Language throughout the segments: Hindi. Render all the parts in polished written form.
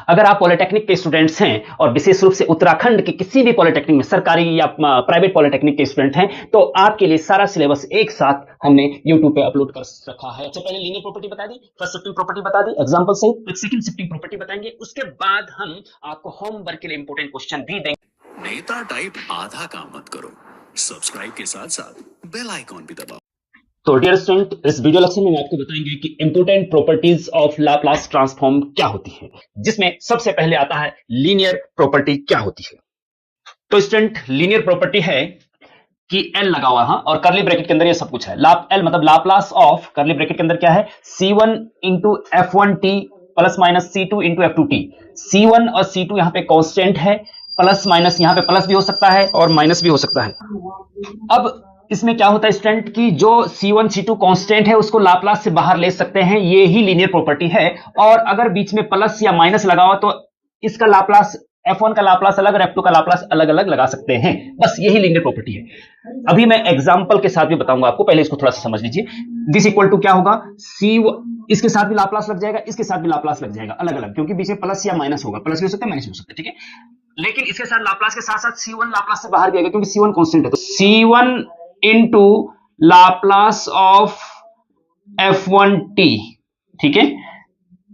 अगर आप पॉलिटेक्निक के स्टूडेंट्स हैं और विशेष रूप से उत्तराखंड के किसी भी पॉलिटेक्निक में, सरकारी या प्राइवेट पॉलिटेक्निक के स्टूडेंट हैं, तो आपके लिए सारा सिलेबस एक साथ हमने यूट्यूब पे अपलोड कर रखा है। अच्छा, पहले लीनियर प्रॉपर्टी बता दी, फर्स्ट शिफ्टिंग प्रॉपर्टी बता दी एग्जांपल से, फिर सेकंड शिफ्टिंग प्रॉपर्टी बताएंगे, उसके बाद हम आपको होमवर्क के लिए इंपॉर्टेंट क्वेश्चन भी देंगे। नेता टाइप आधा काम मत करो, सब्सक्राइब के साथ साथ बेल आइकॉन भी दबाओ। तो डियर स्टूडेंट, इस वीडियो लेक्चर में आपको बताएंगे कि important properties of Laplace transform क्या होती है, जिसमें सबसे पहले आता है लीनियर प्रॉपर्टी क्या होती है। तो स्टूडेंट, लीनियर प्रॉपर्टी है कि एल लगा हुआ है और करली ब्रैकेट के अंदर ये सब कुछ है। एल मतलब लाप्लास ऑफ, करली ब्रैकेट के अंदर क्या है, C1 into F1t plus minus C2 into F2t। C1 और C2 यहाँ पे कांस्टेंट है, प्लस माइनस यहाँ पे प्लस भी हो सकता है और माइनस भी हो सकता है। अब इसमें क्या होता है स्टूडेंट कि जो C1 C2 कांस्टेंट है उसको लाप्लास से बाहर ले सकते हैं, ये ही लीनियर प्रॉपर्टी है। और अगर बीच में प्लस या माइनस लगा हो तो इसका लाप्लास, F1 का लाप्लास अलग और F2 का लाप्लास अलग अलग लगा सकते हैं। बस यही लीनियर प्रॉपर्टी है। अभी मैं एग्जांपल के साथ भी बताऊंगा आपको, पहले इसको थोड़ा सा समझ लीजिए। दिस इक्वल टू क्या होगा, इसके साथ भी लाप्लास लग जाएगा, इसके साथ भी लाप्लास लग जाएगा अलग अलग, क्योंकि बीच में प्लस या माइनस होगा, प्लस भी हो सकता है माइनस भी हो सकता है, ठीक है। लेकिन इसके साथ लाप्लास के साथ साथ C1 लाप्लास से बाहर भी आएगा, क्योंकि C1 कांस्टेंट है। तो C1 into Laplace of F1t, ठीक है।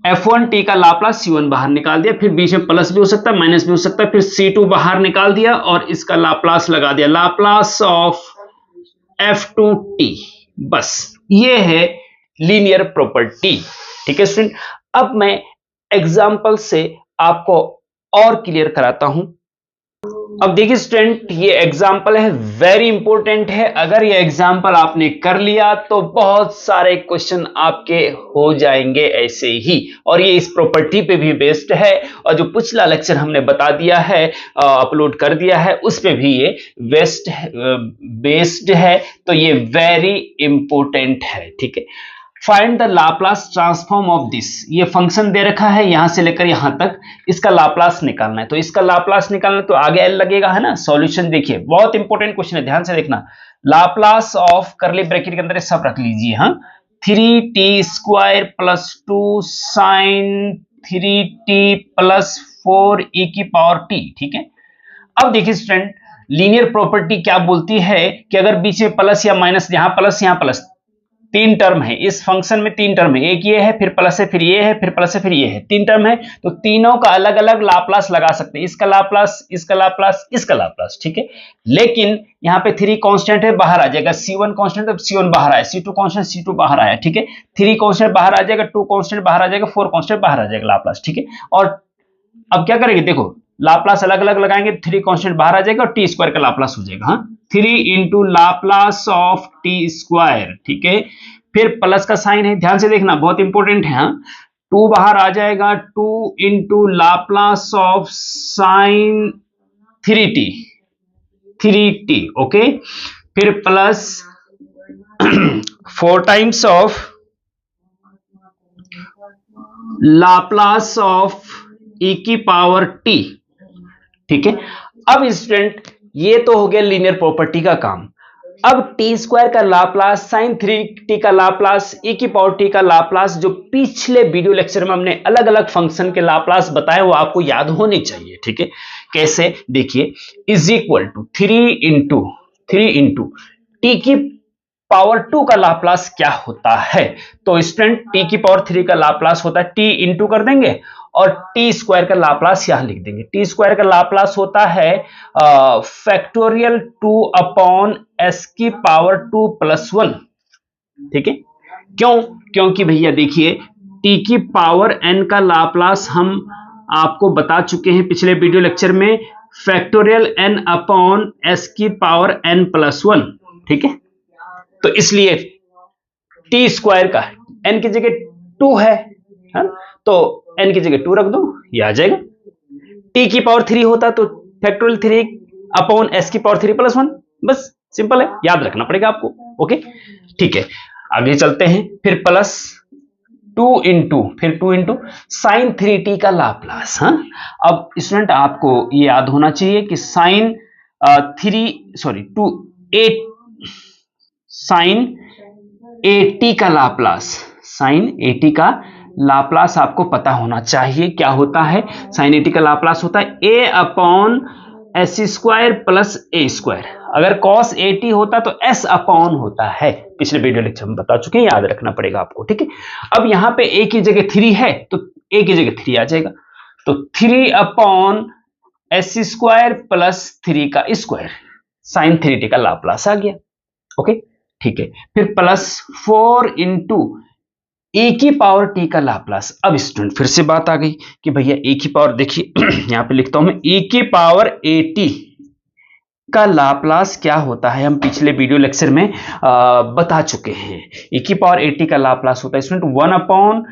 F1t का लाप्लास C1 बाहर निकाल दिया, फिर बीच में प्लस भी हो सकता है माइनस भी हो सकता है, फिर C2 बाहर निकाल दिया और इसका लाप्लास लगा दिया, लाप्लास ऑफ F2t। बस ये है लीनियर प्रॉपर्टी, ठीक है स्टूडेंट। अब मैं एग्जांपल से आपको और क्लियर कराता हूं। अब देखिए स्टूडेंट, ये एग्जाम्पल है, वेरी इंपॉर्टेंट है। अगर ये एग्जाम्पल आपने कर लिया तो बहुत सारे क्वेश्चन आपके हो जाएंगे ऐसे ही, और ये इस प्रॉपर्टी पे भी बेस्ड है, और जो पिछला लेक्चर हमने बता दिया है, अपलोड कर दिया है, उस पे भी ये बेस्ड है। तो ये वेरी इंपॉर्टेंट है, ठीक है। Find the Laplace transform of this, ये फंक्शन दे रखा है यहां से लेकर यहां तक, इसका लाप्लास निकालना है। तो इसका लाप्लास निकालना तो आगे एल लगेगा, है ना। सॉल्यूशन देखिए, बहुत इंपॉर्टेंट क्वेश्चन है, ध्यान से देखना। लाप्लास ऑफ, करली ब्रैकेट के अंदर सब रख लीजिए, हाँ, 3t² plus 2 sign 3t plus 4e⁻t, ठीक है। अब देखिए स्टूडेंट, लीनियर प्रॉपर्टी क्या बोलती है कि अगर बीच में प्लस या माइनस, यहां प्लस, तीन टर्म है इस फंक्शन में, तीन टर्म है, एक ये है, फिर प्लस है, फिर ये है, फिर प्लस है, फिर ये है, तीन टर्म है, तो तीनों का अलग अलग लाप्लास लगा सकते हैं, इसका लाप्लास, इसका लाप्लास, इसका लाप्लास, ठीक है। लेकिन यहाँ पे 3 कांस्टेंट है, बाहर आ जाएगा, C1 कांस्टेंट है, C1 बाहर आया, C2 कांस्टेंट, C2 बाहर आया, ठीक है। 3 कांस्टेंट बाहर आ जाएगा, 2 कांस्टेंट बाहर आ जाएगा, 4 कांस्टेंट बाहर आ जाएगा लाप्लास, ठीक है। और अब क्या करेंगे, देखो लाप्लास अलग अलग लगाएंगे, 3 कांस्टेंट बाहर आ जाएगा और t² का लाप्लास हो जाएगा, हाँ, 3 इंटू लाप्लास ऑफ t², ठीक है। फिर प्लस का साइन है, ध्यान से देखना, बहुत इंपॉर्टेंट है, हाँ। 2 बाहर आ जाएगा, 2 into Laplace of sine 3t, okay. फिर plus 4 times of Laplace of e⁻t, ठीक है। अब स्टूडेंट, ये तो हो गया लीनियर प्रॉपर्टी का काम। अब t² का लाप्लास, साइन 3t का लाप्लास, e⁻t का लाप्लास, जो पिछले वीडियो लेक्चर में हमने अलग अलग फंक्शन के लाप्लास बताए, वो आपको याद होने चाहिए, ठीक है। कैसे, देखिए, is equal to 3 into t⁻2 का लाप्लास क्या होता है। तो स्टूडेंट, t⁻3 का लाप्लास होता है, t इंटू कर देंगे और t² का लाप्लास यहां लिख देंगे। t² का लाप्लास होता है फैक्टोरियल 2 अपॉन s⁻2 प्लस 1, ठीक है। क्यों, क्योंकि भैया देखिए, t⁻n का लाप्लास हम आपको बता चुके हैं पिछले वीडियो लेक्चर में, factorial n upon s⁻n plus 1, ठीक है। तो इसलिए t² का n की जगह 2 है, तो n की जगह 2 रख दो, ये आ जाएगा। t⁻3 होता तो फैक्टोरियल 3 अपॉन s⁻3 प्लस 1, बस सिंपल है, याद रखना पड़ेगा आपको, ओके, ठीक है। आगे चलते हैं, फिर प्लस 2 इंटू साइन 3t का लाप्लास, हाँ। अब स्टूडेंट, आपको ये याद होना चाहिए कि साइन 8 साइन 80 का लाप्लास, साइन 80 का लाप्लास आपको पता होना चाहिए। क्या होता है? साइन एटी का लाप्लास होता है A upon S square plus A square. अगर कॉस एटी होता तो एस अपॉन होता है, पिछले वीडियो लेक्चर में बता चुके हैं, याद रखना पड़ेगा आपको, ठीक है। अब यहां पे ए की जगह 3 है तो ए की जगह 3 आ जाएगा, तो 3 अपॉन एस स्क्वायर प्लस 3 का स्क्वायर, साइन 3t का लाप्लास आ गया। ओके, ठीक है। फिर प्लस 4 इंटू ए की पावर टी का लाप्लास। अब स्टूडेंट फिर से बात आ गई कि भैया ए की पावर, देखिए यहां पे लिखता हूं मैं, ए की पावर ए टी का लाप्लास क्या होता है, हम पिछले वीडियो लेक्चर में बता चुके हैं। ए की पावर ए टी का लाप्लास होता है स्टूडेंट 1 अपॉन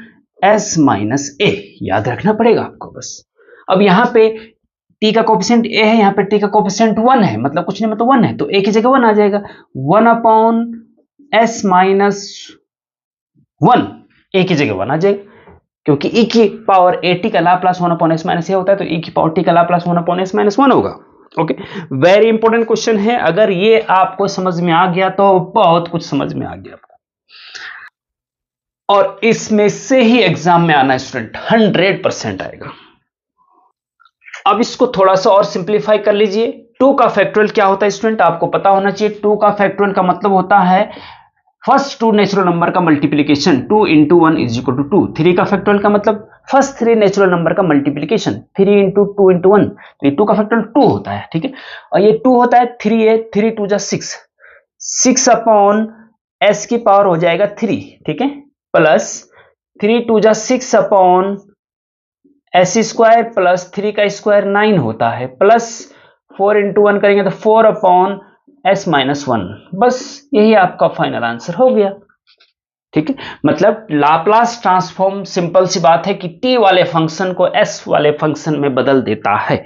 एस माइनस ए, याद रखना पड़ेगा आपको बस। अब यहां पे टी का कोफिशिएंट ए है, यहां पे टी का कोफिशिएंट 1 है, मतलब कुछ नहीं, मतलब 1 है, तो ए की जगह 1 आ जाएगा, 1 अपॉन एस माइनस 1, ए की जगह 1 आ जाएगा, क्योंकि e की पावर ए टी का लाप्लास 1 अपॉन एस माइनस ए होता है, तो e की पावर टी का लाप्लास 1 अपॉन एस माइनस 1 होगा। ओके, वेरी इंपॉर्टेंट क्वेश्चन है, अगर ये आपको समझ में आ गया तो बहुत कुछ समझ में आ गया आपको, और इसमें से ही एग्जाम में आना स्टूडेंट 100% आएगा। अब इसको थोड़ा सा और सिंप्लीफाई कर लीजिए। 2 का फैक्टोरियल क्या होता है स्टूडेंट, आपको पता होना चाहिए। 2 का फैक्टोरियल का मतलब होता है फर्स्ट 2 नेचुरल नंबर का multiplication, 2 into 1 is equal to 2। 3 का फैक्टोरियल का मतलब फर्स्ट 3 नेचुरल नंबर का मल्टीप्लीकेशन, 3 इंटू 2 इंटू 1, तो ये 2 का फैक्टोरियल 2 होता है, ठीक है। और ये 2 होता है 3 है, 3 2 जा 6, 6 अपॉन एस की पावर हो जाएगा 3, ठीक है, प्लस 3 2 जा 6 अपॉन एस स्क्वायर प्लस 3 का स्क्वायर 9 होता है, प्लस 4 इंटू 1 करेंगे तो 4 अपॉन एस माइनस 1। बस यही आपका फाइनल आंसर हो गया, ठीक है। मतलब लाप्लास ट्रांसफॉर्म सिंपल सी बात है कि टी वाले फंक्शन को एस वाले फंक्शन में बदल देता है।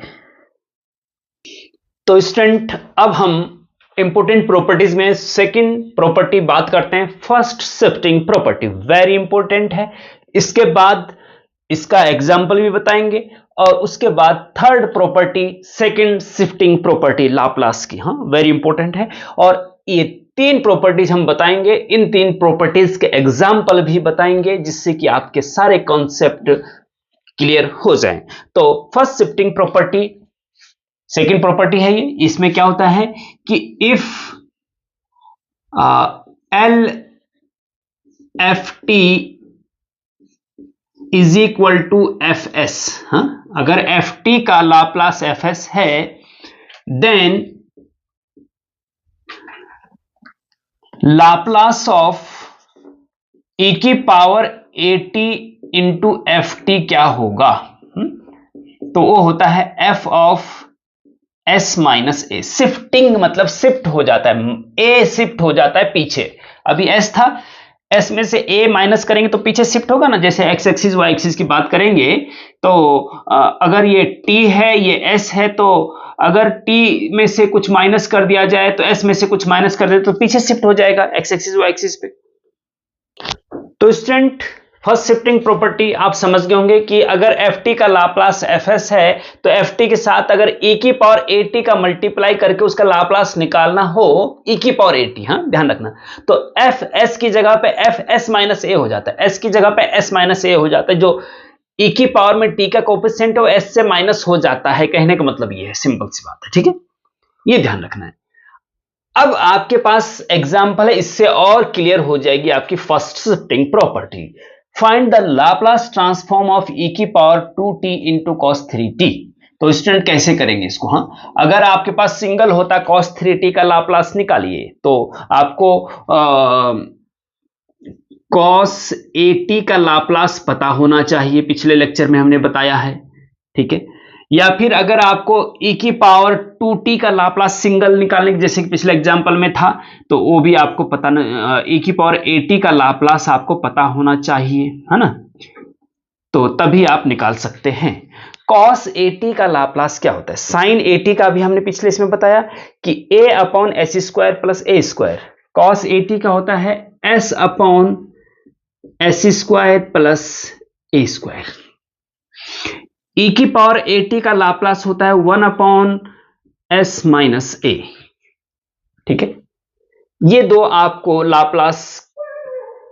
तो स्टूडेंट अब हम इंपोर्टेंट प्रॉपर्टीज में सेकंड प्रॉपर्टी बात करते हैं, first shifting property, very important है। इसके बाद इसका एग्जाम्पल भी बताएंगे, और उसके बाद third property second shifting property Laplace की, हाँ वेरी इंपॉर्टेंट है। और ये 3 प्रॉपर्टीज हम बताएंगे, इन 3 प्रॉपर्टीज के एग्जाम्पल भी बताएंगे, जिससे कि आपके सारे कॉन्सेप्ट क्लियर हो जाएं। तो first shifting property second property है ये। इसमें क्या होता है कि if L F T is equal to F S, अगर एफ टी का लाप्लास एफ एस है, देन लाप्लास ऑफ e की power A T into F T क्या होगा, तो वो होता है F of S minus A. Shifting मतलब शिफ्ट हो जाता है, ए शिफ्ट हो जाता है पीछे, अभी एस था, एस में से ए माइनस करेंगे तो पीछे शिफ्ट होगा ना, जैसे एक्स एक्सिस वाई एक्सिस की बात करेंगे तो अगर ये टी है, ये एस है, तो अगर टी में से कुछ माइनस कर दिया जाए तो एस में से कुछ माइनस कर दे तो पीछे शिफ्ट हो जाएगा एक्स एक्सिस वाई एक्सिस पे। तो स्टूडेंट फर्स्ट शिफ्टिंग प्रॉपर्टी आप समझ गए होंगे कि अगर एफ टी का लाप्लास एफ एस है, तो एफ टी के साथ अगर e की पावर ए टी का मल्टीप्लाई करके उसका लाप्लास निकालना हो, e की पावर ए टी, हाँ ध्यान रखना, तो एफ एस की जगह पे एफ एस माइनस ए हो जाता है, एस की जगह पे एस माइनस ए हो जाता है, जो e की पावर में t का कोएफिशिएंट है वो s से माइनस हो जाता है, कहने का मतलब ये है, सिंपल सी बात है, ठीक है, ये ध्यान रखना है। अब आपके पास एग्जाम्पल है, इससे और क्लियर हो जाएगी आपकी first shifting property. Find the Laplace transform of e की power 2t into cos 3t। तो स्टूडेंट कैसे करेंगे इसको, हाँ अगर आपके पास सिंगल होता cos 3t का लाप्लास निकालिए, तो आपको cos at का लाप्लास पता होना चाहिए, पिछले लेक्चर में हमने बताया है, ठीक है। या फिर अगर आपको e की पावर 2t का लाप्लास सिंगल निकालने की, जैसे कि पिछले एग्जांपल में था, तो वो भी आपको पता न, e की पावर 80 का लाप्लास आपको पता होना चाहिए, है ना, तो तभी आप निकाल सकते हैं। cos 80 का लाप्लास क्या होता है, sin 80 का भी हमने पिछले इसमें बताया कि a upon S square plus A square, cos 80 का होता है s upon S square plus A square. e की पावर 80 का लाप्लास होता है 1 अपॉन एस माइनस ए, ठीक है। ये दो आपको लाप्लास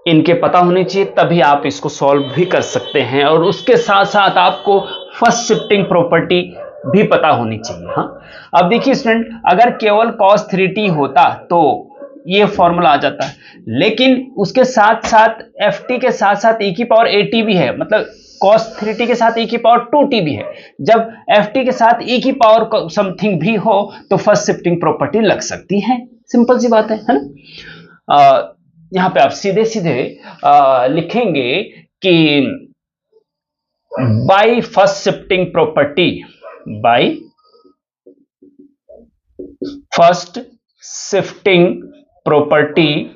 इनके पता होने चाहिए, तभी आप इसको सॉल्व भी कर सकते हैं। और उसके साथ साथ आपको फर्स्ट शिफ्टिंग प्रॉपर्टी भी पता होनी चाहिए। हाँ, अब देखिए स्टूडेंट, अगर केवल cos 3t होता तो ये फॉर्मूला आ जाता है, लेकिन उसके साथ साथ ft के साथ साथ e की पावर at भी है, मतलब cos 3t के साथ e की पावर 2t भी है। जब ft के साथ e की पावर समथिंग भी हो तो फर्स्ट शिफ्टिंग प्रॉपर्टी लग सकती है। सिंपल सी बात है ना। यहां पे आप सीधे सीधे लिखेंगे कि by first shifting property, by first shifting property,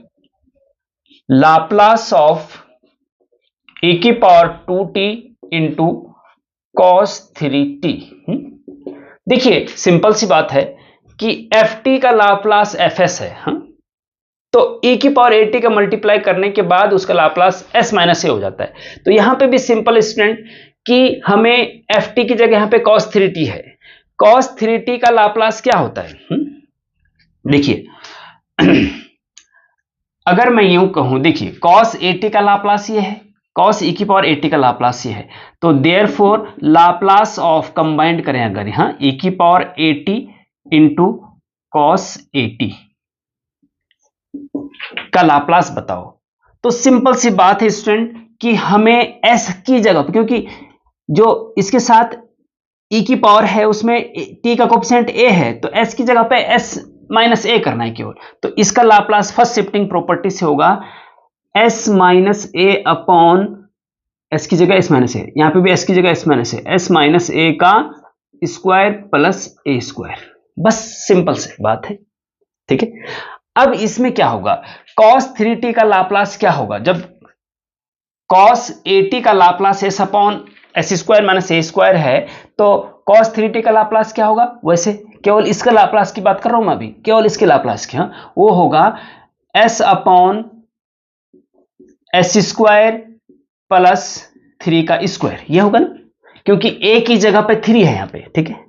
Laplace of e की power 2t into cos 3t। देखिए सिंपल सी बात है कि ft का लाप्लास fs है। तो e की पावर at का मल्टीप्लाई करने के बाद उसका लाप्लास s माइनस ए हो जाता है। तो यहां पे भी सिंपल स्टूडेंट कि हमें ft की जगह यहां पे cos 3t है, cos 3t का लाप्लास क्या होता है? देखिए अगर मैं यूं कहूं, देखिए cos at का लाप्लास ये है, cos e की पावर at का लाप्लास ये है, तो देयरफॉर लाप्लास ऑफ कंबाइंड करें अगर यहां e की power at into cos at का लाप्लास बताओ। तो सिंपल सी बात है स्टूडेंट कि हमें s की जगह, क्योंकि जो इसके साथ e की पावर है उसमें t का कोएफिशिएंट a है, तो s की जगह पे s माइनस ए करना है केवल। तो इसका लाप्लास फर्स्ट शिफ्टिंग प्रॉपर्टी से होगा s माइनस ए अपॉन s की जगह s माइनस ए, यहां पे भी s की जगह s माइनस ए, s माइनस ए का स्क्वायर प्लस ए स्क्वायर। बस सिंपल से बात है, ठीक है। अब इसमें क्या होगा, cos 3t का लाप्लास क्या होगा, जब cos at का Laplace s upon S square minus A square है, तो cos 3t का लाप्लास क्या होगा, वैसे केवल इसका लाप्लास की बात कर रहा हूं मैं अभी, केवल इसके लाप्लास की, वो होगा s upon S square plus 3 का स्क्वायर, ये होगा ना, क्योंकि a की जगह पे 3 है यहां पे, ठीक है।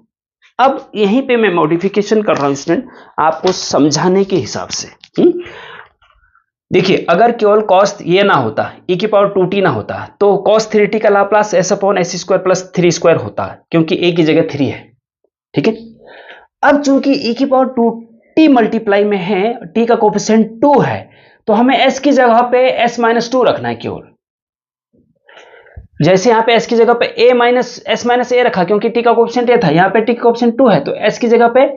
अब यहीं पे मैं मॉडिफिकेशन कर रहा हूं स्टूडेंट आपको समझाने के हिसाब से। देखिए अगर केवल cos ये ना होता, e की पावर 2t ना होता, तो cos 3t का Laplace s upon S square plus 3 square होता, क्योंकि a की जगह 3 है, ठीक है। अब चूंकि e की पावर 2t मल्टीप्लाई में है, t का कोएफिशिएंट 2 है, तो हमें s की जगह पे s माइनस 2 रखना है केवल। जैसे यहां पे s की जगह पे a माइनस s माइनस ए रखा, क्योंकि t का कोएफिशिएंट a था, यहां पे t का कोएफिशिएंट 2 है, तो s की जगह पे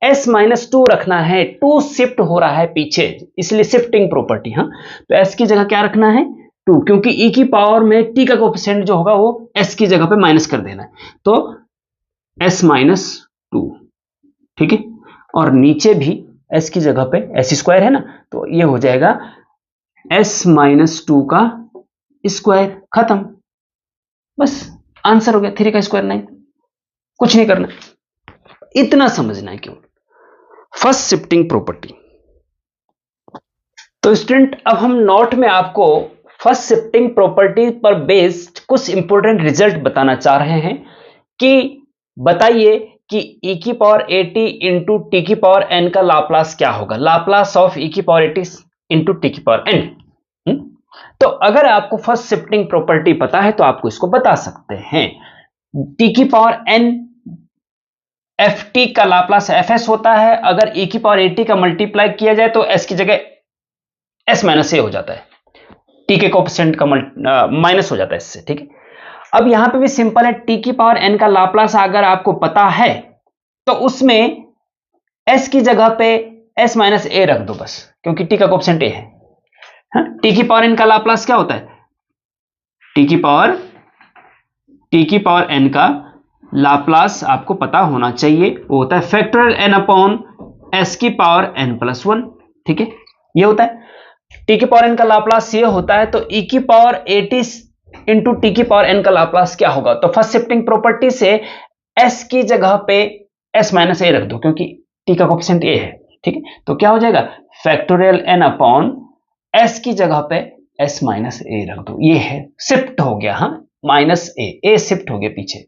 s माइनस 2 रखना है। 2 शिफ्ट हो रहा है पीछे, इसलिए शिफ्टिंग प्रॉपर्टी। तो s की जगह क्या रखना है, 2, क्योंकि e की पावर में t का कोएफिशिएंट जो होगा वो s की जगह पे माइनस कर देना है, तो s माइनस 2, ठीक है। और नीचे भी s की जगह पे s स्क्वायर है ना, तो ये हो जाएगा s माइनस 2 का स्क्वायर, खत्म, बस आंसर हो गया। 3 का स्क्वायर 9, कुछ नहीं करना, इतना समझना है केवल फर्स्ट शिफ्टिंग प्रॉपर्टी। तो स्टूडेंट अब हम नोट में आपको फर्स्ट शिफ्टिंग प्रॉपर्टी पर बेस्ड कुछ इंपॉर्टेंट रिजल्ट बताना चाह रहे हैं कि बताइए कि e की पावर at इंटू टी की पावर n का लाप्लास क्या होगा, लाप्लास ऑफ e की पावर at इंटू टी की पावर n। तो अगर आपको फर्स्ट शिफ्टिंग प्रॉपर्टी पता है तो आपको इसको बता सकते हैं। t की पावर n ft का लाप्लास fs होता है, अगर e की पावर at का मल्टीप्लाई किया जाए तो s की जगह s माइनस ए हो जाता है, t के कोएफिशिएंट का माइनस हो जाता है इससे, ठीक है। अब यहां पे भी सिंपल है, t की पावर n का लाप्लास अगर आपको पता है तो उसमें s की जगह पे s माइनस ए रख दो बस, क्योंकि t का कोएफिशिएंट a है। t की पावर n का लाप्लास क्या होता है, t की पावर n का लाप्लास आपको पता होना चाहिए, वो होता है फैक्टोरियल n अपॉन s की पावर n प्लस 1, ठीक है। ये होता है t की पावर n का लाप्लास ये होता है, तो e की पावर at इंटू टी की पावर n का लाप्लास क्या होगा, तो फर्स्ट शिफ्टिंग प्रॉपर्टी से s की जगह पे s माइनस ए रख दो, क्योंकि t का कोएफिशिएंट a है, ठीक है। तो क्या हो जाएगा, फैक्टोरियल n अपॉन s की जगह पे s माइनस ए रख दो, ये है शिफ्ट हो गया, माइनस ए शिफ्ट हो गया पीछे,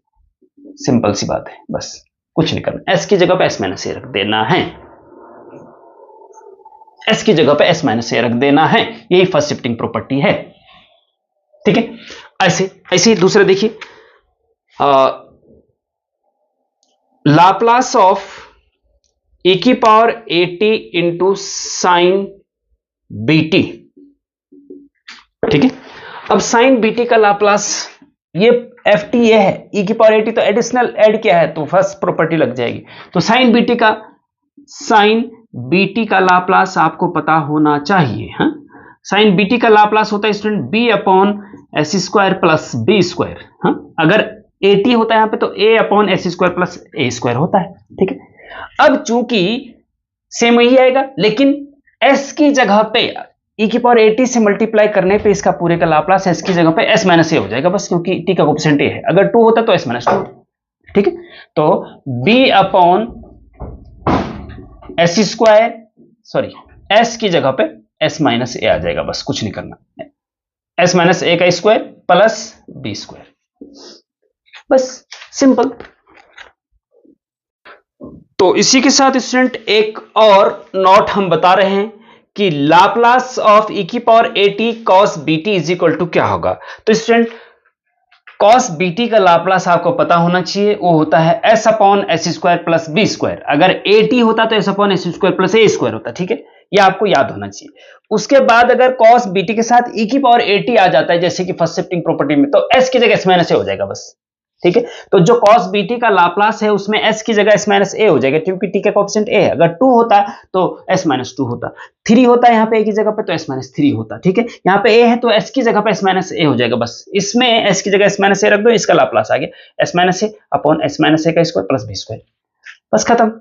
सिंपल सी बात है, बस कुछ नहीं करना, s की जगह पे s माइनस ए रख देना है। s की जगह पे s माइनस ए रख देना है, यही फर्स्ट शिफ्टिंग प्रॉपर्टी है। ठीक है, ऐसे ऐसे ही दूसरे देखिए, लाप्लास ऑफ e की power at into sine BT. ठीक है, अब साइन बीटी का लाप्लास, ये एफ टी ये है, e की पावर at तो एडिशनल ऐड किया है तो फर्स्ट प्रॉपर्टी लग जाएगी। तो साइन बीटी का लाप्लास आपको पता होना चाहिए। हाँ, साइन बीटी का लाप्लास होता है student B upon S square plus B square. हाँ, अगर एटी होता है यहां पे तो A upon S square plus A square होता है। ठीक है, अब चूंकि सेम यही आएगा, लेकिन एस की जगह पे e की पावर एटी से मल्टीप्लाई करने पे इसका पूरे का लाप्लास एस की जगह पे एस माइनस ए हो जाएगा बस, क्योंकि टी का कोएफिशिएंट ए है। अगर 2 होता तो एस माइनस 2। ठीक है, तो b upon S square, sorry S की जगह पे एस माइनस ए आ जाएगा बस, कुछ नहीं करना। एस माइनस ए का स्क्वायर प्लस बी स्क्वायर, बस सिंपल। तो इसी के साथ स्टूडेंट एक और नोट हम बता रहे हैं कि लाप्लास ऑफ e की power at cos bt is equal to क्या होगा। तो स्टूडेंट cos bt का लाप्लास आपको पता होना चाहिए, वो होता है s upon S square plus B square. अगर at होता तो s upon S square plus A square होता। ठीक है, ये आपको याद होना चाहिए। उसके बाद अगर cos bt के साथ e की पावर at आ जाता है, जैसे कि फर्स्ट शिफ्टिंग प्रॉपर्टी में, तो s की जगह s माइनस ए हो जाएगा बस। ठीक है, तो जो cos bt का लाप्लास है उसमें s की जगह s माइनस ए हो जाएगा, क्योंकि t का कोएफिशिएंट a है। अगर 2 होता तो s माइनस 2 होता, 3 होता है यहाँ पे a की जगह पे तो s माइनस 3 होता। ठीक है, यहाँ पे a है तो s की जगह पे s माइनस ए हो जाएगा बस। इसमें s की जगह s माइनस ए रख दो, इसका लाप्लास आ गया s माइनस ए अपॉन s माइनस ए का स्क्वायर प्लस बी स्क्वायर, बस खत्म।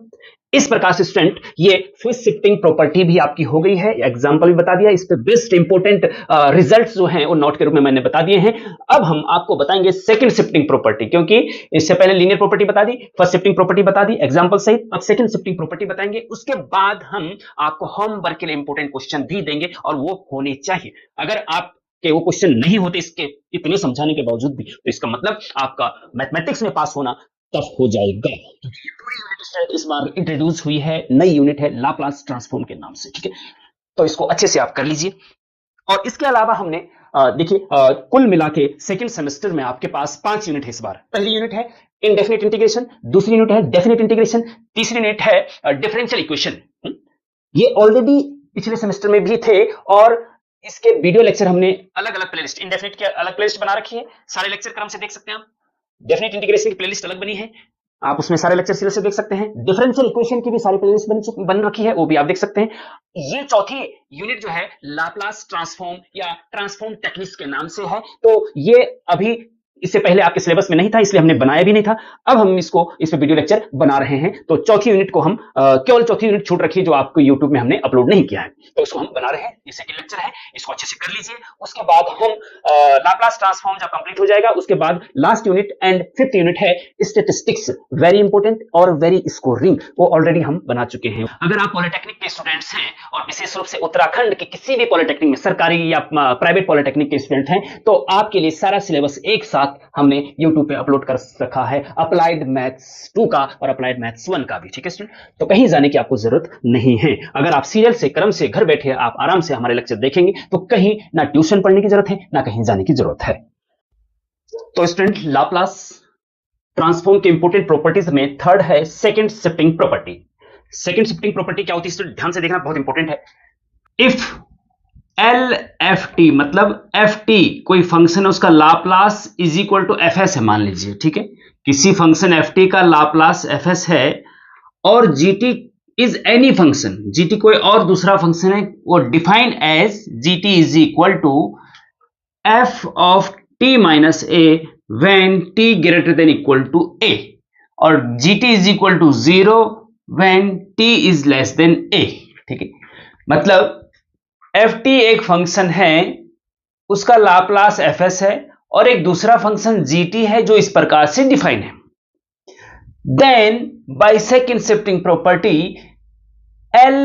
इस प्रकार से स्टूडेंट ये फर्स्ट शिफ्टिंग प्रॉपर्टी भी आपकी हो गई है, एग्जांपल भी बता दिया, इस पे बेस्ट इंपॉर्टेंट रिजल्ट्स जो हैं वो नोट के रूप में मैंने बता दिए हैं। अब हम आपको बताएंगे सेकंड शिफ्टिंग प्रॉपर्टी, क्योंकि इससे पहले लीनियर प्रॉपर्टी बता दी, फर्स्ट शिफ्टिंग प्रॉपर्टी बता दी एग्जांपल सहित, अब सेकंड शिफ्टिंग प्रॉपर्टी बताएंगे। उसके बाद हम आपको होमवर्क के लिए इंपॉर्टेंट क्वेश्चन भी देंगे, और वो होने चाहिए। अगर आप के वो क्वेश्चन नहीं होते इसके इतने समझाने के बावजूद भी, तो इसका मतलब आपका मैथमेटिक्स में पास होना टफ हो जाएगा। इस बार इंट्रोड्यूस हुई है, नई यूनिट है लाप्लास ट्रांसफॉर्म के नाम से। ठीक है, तो इसको अच्छे से आप कर लीजिए। और इसके अलावा हमने देखिए कुल मिला के सेकेंड सेमेस्टर में आपके पास 5 यूनिट है इस बार। पहली यूनिट है इनडेफिनिट इंटीग्रेशन, दूसरी यूनिट है डेफिनिट इंटीग्रेशन, तीसरी यूनिट है डिफरेंशियल इक्वेशन। ये ऑलरेडी पिछले सेमेस्टर में भी थे, और इसके वीडियो लेक्चर हमने अलग अलग प्लेलिस्ट, इनडेफिनिट के अलग प्लेलिस्ट बना रखी है, सारे लेक्चर क्रम से देख सकते हैं आप। डेफिनेट इंटीग्रेशन की प्लेलिस्ट अलग बनी है, आप उसमें सारे लेक्चर सीरीज से देख सकते हैं। डिफरेंशियल इक्वेशन की भी सारी प्लेलिस्ट बन रखी है, वो भी आप देख सकते हैं। ये चौथी यूनिट जो है लाप्लास ट्रांसफॉर्म या ट्रांसफॉर्म टेक्निक्स के नाम से है। तो ये अभी इससे पहले आपके सिलेबस में नहीं था, इसलिए हमने बनाया भी नहीं था। अब हम इस पे वीडियो लेक्चर बना रहे हैं। तो चौथी यूनिट को हम केवल चौथी यूनिट छूट रखी है, जो आपको यूट्यूब में हमने अपलोड नहीं किया है, तो उसको हम बना रहे हैं। ये सेकंड लेक्चर है, इसको अच्छे से कर लीजिए। उसके बाद हम लाप्लास ट्रांसफॉर्म जब कंप्लीट हो जाएगा, उसके बाद last unit and fifth unit है स्टैटिस्टिक्स, वेरी इंपॉर्टेंट और वेरी स्कोरिंग, वो ऑलरेडी हम बना चुके हैं। अगर आप पॉलिटेक्निक के स्टूडेंट्स हैं, और विशेष रूप से उत्तराखंड के किसी भी पॉलिटेक्निक में, सरकारी या प्राइवेट पॉलिटेक्निक के स्टूडेंट हैं, तो आपके लिए सारा सिलेबस एक साथ हमने YouTube पे अपलोड कर रखा है, अप्लाइड मैथ्स 2 का और अप्लाइड मैथ्स 1 का भी। ठीक है स्टूडेंट, तो कहीं जाने की आपको जरूरत नहीं है। अगर आप सीरियल से क्रम से घर बैठे आप आराम से हमारे लेक्चर देखेंगे, तो कहीं ना ट्यूशन पढ़ने की जरूरत है, ना कहीं जाने की जरूरत है। तो स्टूडेंट लाप्लास ट्रांसफॉर्म के इंपॉर्टेंट प्रॉपर्टीज में थर्ड है second shifting property. Second shifting property क्या होती है स्टूडेंट, ध्यान से देखना, बहुत इंपॉर्टेंट है। इफ एल एफ टी, मतलब एफ टी कोई फंक्शन है, उसका Laplace is equal to F S है, मान लीजिए। ठीक है, किसी फंक्शन एफ टी का लाप्लास एफ एस है, और G T is any function, G T कोई और दूसरा फंक्शन है, वो define as G T is equal to F of T minus A when T greater than equal to A, और G T is equal to 0 when T is less than A. ठीक है, मतलब एफ टी एक फंक्शन है, उसका लाप्लास एफ एस है, और एक दूसरा फंक्शन जी टी है जो इस प्रकार से डिफाइन है। Then by second shifting property L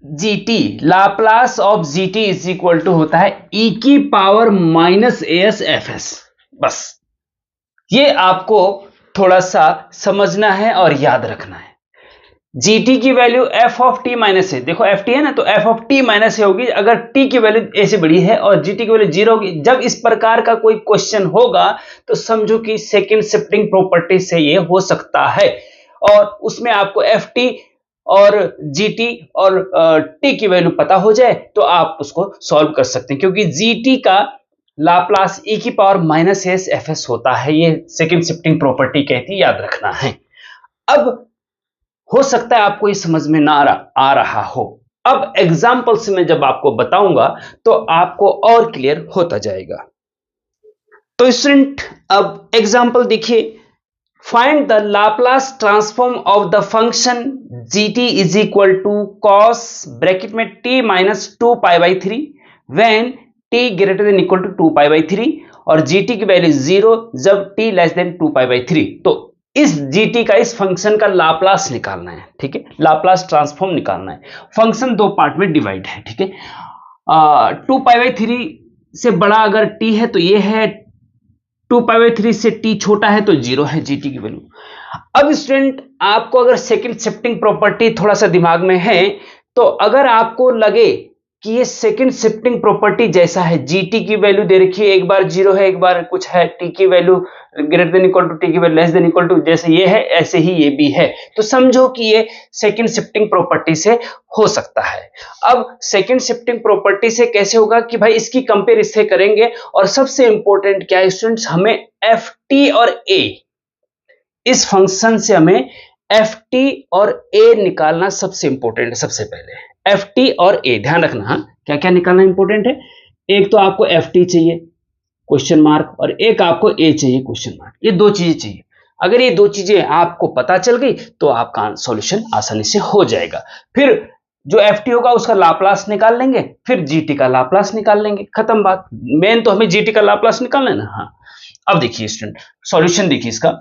G T, Laplace of G T is equal to होता है ई की power minus A S F S. बस ये आपको थोड़ा सा समझना है और याद रखना है। जीटी की value F of T minus A, देखो एफ टी है ना, तो F of T minus A होगी अगर टी की वैल्यू ए से बड़ी है और जीटी की वैल्यू 0 होगी। जब इस प्रकार का कोई क्वेश्चन होगा तो समझो कि सेकंड शिफ्टिंग प्रॉपर्टी से ये हो सकता है, और उसमें आपको एफ टी और जीटी और टी की वैल्यू पता हो जाए तो आप उसको सॉल्व कर सकते हैं, क्योंकि जीटी का लाप्लास e की power minus S F S होता है। ये सेकंड शिफ्टिंग प्रॉपर्टी कहती है, याद रखना है। अब हो सकता है आपको ये समझ में ना आ रहा हो, अब एग्जाम्पल से मैं जब आपको बताऊंगा तो आपको और क्लियर होता जाएगा। तो स्टूडेंट अब एग्जाम्पल देखिए, find the Laplace transform of the function gt is equal to cos bracket में t minus 2π/3 when t greater than equal to 2π/3 और gt की वैल्यू 0 जब t लेस देन 2π/3। तो इस gt का इस फंक्शन का लाप्लास निकालना है, ठीक है, लाप्लास ट्रांसफॉर्म निकालना है। फंक्शन दो पार्ट में डिवाइड है, ठीक है। 2π/3 से बड़ा अगर t है तो ये है, 2π/3 से t छोटा है तो 0 है gt की वैल्यू। अब स्टूडेंट आपको अगर सेकंड शिफ्टिंग प्रॉपर्टी थोड़ा सा दिमाग में है तो अगर आपको लगे कि ये सेकंड शिफ्टिंग प्रॉपर्टी जैसा है, gt की वैल्यू दे रखी है, एक बार 0 है एक बार कुछ है, t की value greater than equal to t की value less than equal to, जैसे ये है ऐसे ही ये भी है, तो समझो कि ये सेकंड शिफ्टिंग प्रॉपर्टी से हो सकता है। अब सेकंड शिफ्टिंग प्रॉपर्टी से कैसे होगा कि भाई इसकी कंपेयर इससे करेंगे, और सबसे इंपॉर्टेंट क्या है स्टूडेंट्स, हमें एफ टी और ए, इस फंक्शन से हमें एफ टी और ए निकालना सबसे इंपॉर्टेंट है। सबसे पहले एफ टी और ए ध्यान रखना, हाँ क्या क्या निकालना इंपॉर्टेंट है। एक तो आपको एफ टी चाहिए क्वेश्चन मार्क, और एक आपको ए चाहिए क्वेश्चन मार्क, ये दो चीजें चाहिए। अगर ये दो चीजें आपको पता चल गई तो आपका सॉल्यूशन आसानी से हो जाएगा। फिर जो एफ टी होगा उसका लाप्लास निकाल लेंगे, फिर जीटी का लाप्लास निकाल लेंगे, खत्म बात। मेन तो हमें जीटी का लाप्लास निकालना है ना। हाँ अब देखिए स्टूडेंट सॉल्यूशन देखिए इसका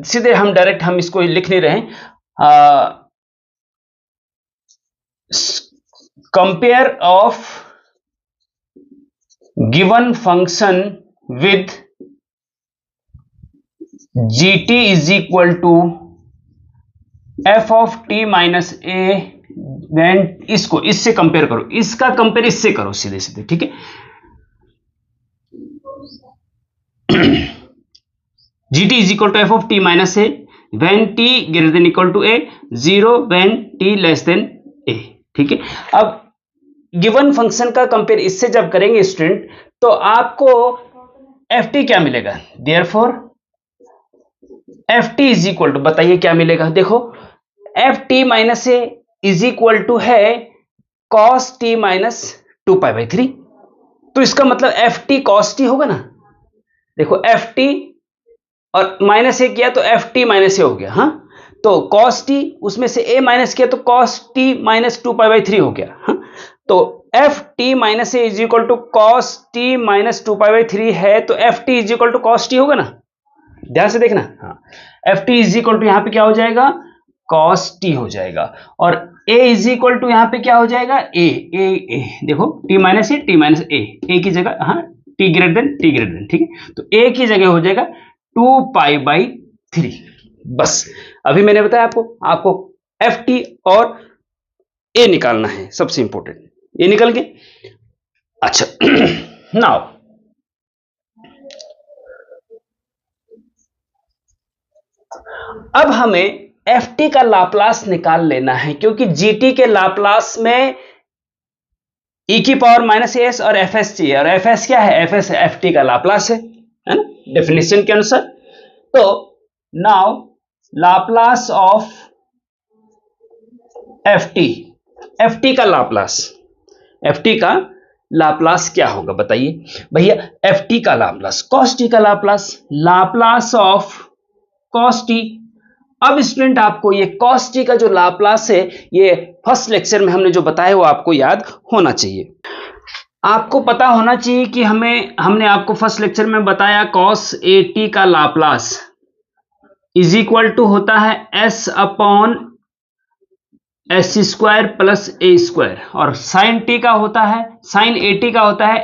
सीधे हम डायरेक्ट हम इसको लिख नहीं रहे, compare of given function with gt is equal to F of T minus A, when इसको इससे कंपेयर करो, इसका कंपेयर इससे करो सीधे सीधे, ठीक है। gt is equal to F of T minus A when t greater than equal to A, 0 when t less than A, ठीक है। अब गिवन फंक्शन का कंपेयर इससे जब करेंगे स्टूडेंट तो आपको एफ टी क्या मिलेगा, therefore F T is equal to, बताइए क्या मिलेगा, देखो F T minus A is equal to है कॉस टी माइनस 2π/3, तो इसका मतलब एफ टी कॉस टी होगा ना। देखो एफ टी और माइनस ए किया तो एफ टी माइनस ए हो गया, हाँ, तो कॉस टी उसमें से ए माइनस किया तो कॉस टी माइनस 2π/3 हो गया, हाँ? तो F T minus A is equal to cos T minus 2π/3 है, तो F T is equal to cos T होगा ना, ध्यान से देखना। हाँ F T is equal to यहां पे क्या हो जाएगा, कॉस टी हो जाएगा, और ए इज इक्वल टू यहां पे क्या हो जाएगा, ए देखो टी माइनस ए की जगह, हाँ टी ग्रेटर देन, ठीक है, तो ए की जगह हो जाएगा 2π/3। बस अभी मैंने बताया आपको एफ टी और ए निकालना है, सबसे इंपॉर्टेंट ये निकल गए। अच्छा नाउ अब हमें एफ टी का लाप्लास निकाल लेना है, क्योंकि जीटी के लाप्लास में ई की पावर माइनस एस और एफ एस चाहिए, और एफ एस क्या है, एफ एस एफ टी का लाप्लास है ना, डेफिनेशन के अनुसार। तो now Laplace of F T का लाप्लास क्या होगा बताइए भैया, एफ टी का लाप्लास कॉस टी का लाप्लास ऑफ कॉस टी। अब स्टूडेंट आपको ये कॉस टी का जो लाप्लास है ये फर्स्ट लेक्चर में हमने जो बताया वो आपको याद होना चाहिए। आपको पता होना चाहिए कि हमने आपको फर्स्ट लेक्चर में बताया कॉस ए टी का लाप्लास इज इक्वल टू होता है S upon S square plus A square, और साइन टी का होता है, साइन ए टी का होता है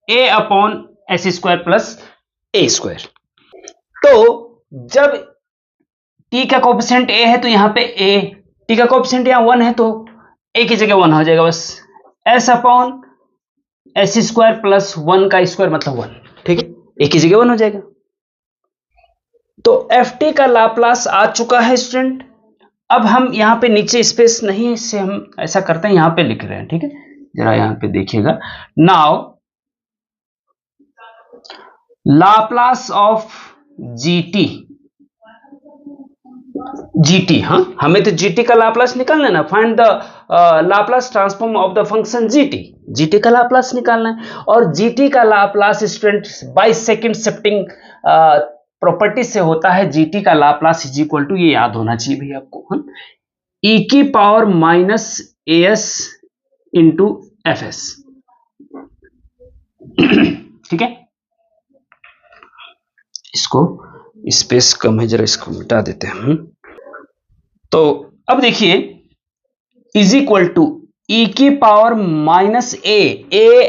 A upon S square plus A square. तो जब टी का कोएफिशिएंट ए है तो यहाँ पे ए, टी का कोएफिशिएंट यहाँ 1 है तो ए की जगह 1 हो जाएगा बस, S upon S square plus 1 का स्क्वायर मतलब 1, ठीक है, ए की जगह 1 हो जाएगा। तो एफ टी का लाप्लास आ चुका है स्टूडेंट। अब हम यहाँ पे नीचे स्पेस नहीं है, इससे हम ऐसा करते हैं, यहाँ पे लिख रहे हैं, ठीक है, जरा यहाँ पे देखिएगा। Now Laplace of GT, GT, हाँ हमें तो जीटी का लाप्लास निकालना है ना, find the Laplace transform of the function GT, GT का लाप्लास निकालना है। और जीटी का Laplace student bye second shifting property से होता है। जीटी का लाप्लास इज इक्वल टू, ये याद होना चाहिए भैया आपको, ई की power minus S into F S, ठीक है। इसको स्पेस कम है, जरा इसको मिटा देते हैं। तो अब देखिए इज इक्वल टू ई की पावर माइनस ए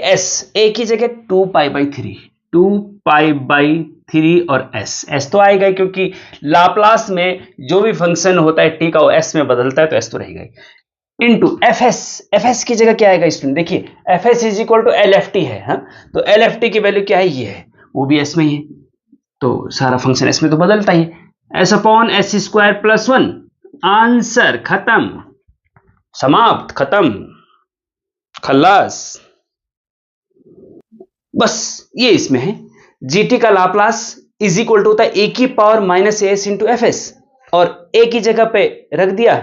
एस, ए की जगह 2 पाई बाई 3, 2 पाई बाई 3 और एस तो आएगा क्योंकि लाप्लास में जो भी फंक्शन होता है टी का वो एस में बदलता है तो एस तो रहेगा, इनटू एफ एस की जगह क्या आएगा स्टूडेंट, देखिए F S is equal to L F T है, तो एल एफ टी की वैल्यू क्या है, ये है, वो भी एस में ही है, तो सारा फंक्शन एस में तो बदलता ही है। S upon S square plus 1, answer खत्म, समाप्त, खत्म, खल्लास, बस ये इसमें है। जीटी का लाप्लास इज इक्वल टू होता है ए की power minus S into F S, और ए की जगह पे रख दिया,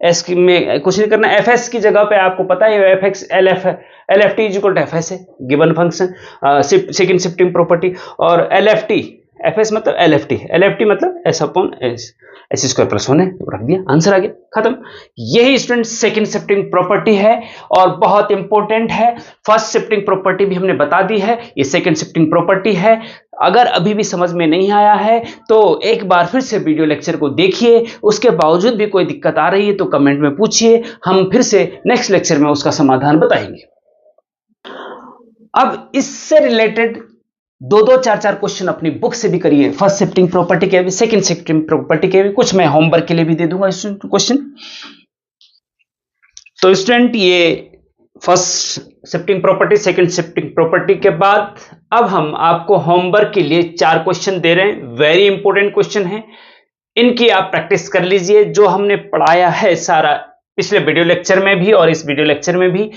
एस में कुछ नहीं करना, एफ एस की जगह पे आपको पता है F X L F T is equal to F S है, given function, second shifting property, और L F T, F S मतलब एल एफ टी मतलब S upon S square plus 1 है, तो रख दिया, आंसर आ गया, खत्म। यही स्टूडेंट सेकंड शिफ्टिंग प्रॉपर्टी है और बहुत इंपॉर्टेंट है। फर्स्ट शिफ्टिंग प्रॉपर्टी भी हमने बता दी है, ये सेकंड शिफ्टिंग प्रॉपर्टी है। अगर अभी भी समझ में नहीं आया है तो एक बार फिर से वीडियो लेक्चर को देखिए, उसके बावजूद भी कोई दिक्कत आ रही है तो कमेंट में पूछिए, हम फिर से नेक्स्ट लेक्चर में उसका समाधान बताएंगे। अब इससे रिलेटेड 2-2, 4-4 क्वेश्चन अपनी बुक से भी करिए, फर्स्ट शिफ्टिंग प्रॉपर्टी के भी, सेकंड शिफ्टिंग प्रॉपर्टी के भी, कुछ मैं होमवर्क के लिए भी दे दूंगा क्वेश्चन। तो स्टूडेंट ये first shifting property, second shifting property के बाद अब हम आपको होमवर्क के लिए 4 क्वेश्चन दे रहे हैं, वेरी इंपॉर्टेंट क्वेश्चन है, इनकी आप प्रैक्टिस कर लीजिए। जो हमने पढ़ाया है सारा पिछले वीडियो लेक्चर में भी और इस वीडियो लेक्चर में भी,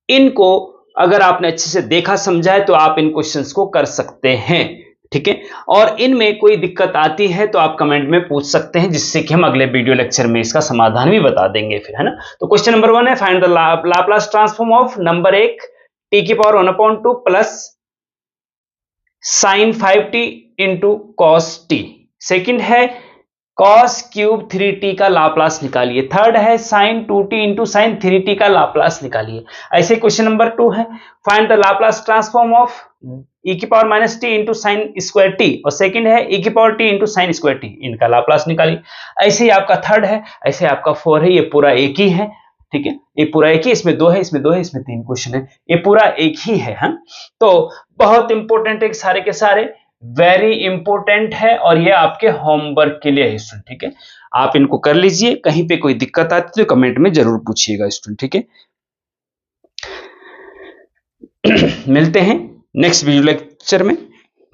इनको अगर आपने अच्छे से देखा समझा है तो आप इन क्वेश्चंस को कर सकते हैं, ठीक है। और इनमें कोई दिक्कत आती है तो आप कमेंट में पूछ सकते हैं, जिससे कि हम अगले वीडियो लेक्चर में इसका समाधान भी बता देंगे फिर, है ना। तो क्वेश्चन नंबर 1 है, find the Laplace transform of number 1 T की power 1/2 plus sine 5t into cos T. Second है cos क्यूब 3t का लाप्लास निकालिए। थर्ड है sin 2t into sine 3t का लाप्लास निकालिए। ऐसे क्वेश्चन नंबर 2 है, find the Laplace transform of e की power minus T into sine square T, और सेकंड है e की power T into sine square T, इनका लाप्लास निकालिए। ऐसे ही आपका थर्ड है, ऐसे आपका 4 है, ये पूरा एक ही है, ठीक है, ये पूरा एक ही, इसमें 2 है, इसमें 2 है, इसमें 3 क्वेश्चन है, ये पूरा एक ही है, हाँ? तो बहुत इंपॉर्टेंट है सारे के सारे, वेरी इंपॉर्टेंट है, और ये आपके होमवर्क के लिए है स्टूडेंट, ठीक है। आप इनको कर लीजिए, कहीं पे कोई दिक्कत आती तो कमेंट में जरूर पूछिएगा स्टूडेंट, ठीक है। मिलते हैं नेक्स्ट वीडियो लेक्चर में।